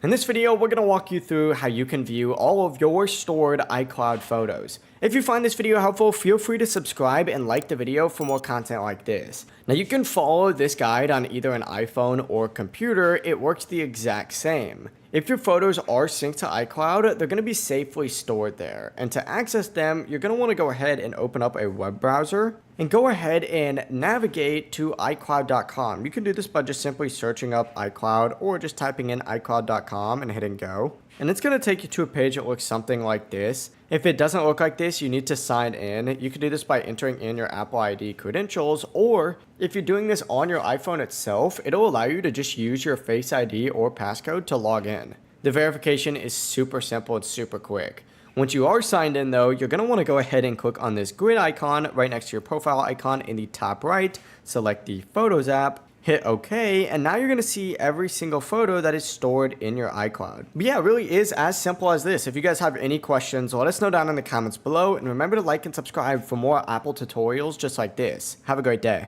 In this video, we're going to walk you through how you can view all of your stored iCloud photos. If you find this video helpful, feel free to subscribe and like the video for more content like this. Now you can follow this guide on either an iPhone or computer, it works the exact same. If your photos are synced to iCloud, they're going to be safely stored there. And to access them, you're going to want to go ahead and open up a web browser and go ahead and navigate to iCloud.com. You can do this by just simply searching up iCloud or just typing in iCloud.com and hitting go. And it's going to take you to a page that looks something like this. If it doesn't look like this, you need to sign in. You can do this by entering in your Apple ID credentials, or if you're doing this on your iPhone itself, it'll allow you to just use your Face ID or passcode to log in. The verification is super simple and super quick. Once you are signed in though, you're going to want to go ahead and click on this grid icon right next to your profile icon in the top right, select the Photos app, hit OK, and now you're going to see every single photo that is stored in your iCloud. But yeah, it really is as simple as this. If you guys have any questions, let us know down in the comments below, and remember to like and subscribe for more Apple tutorials just like this. Have a great day.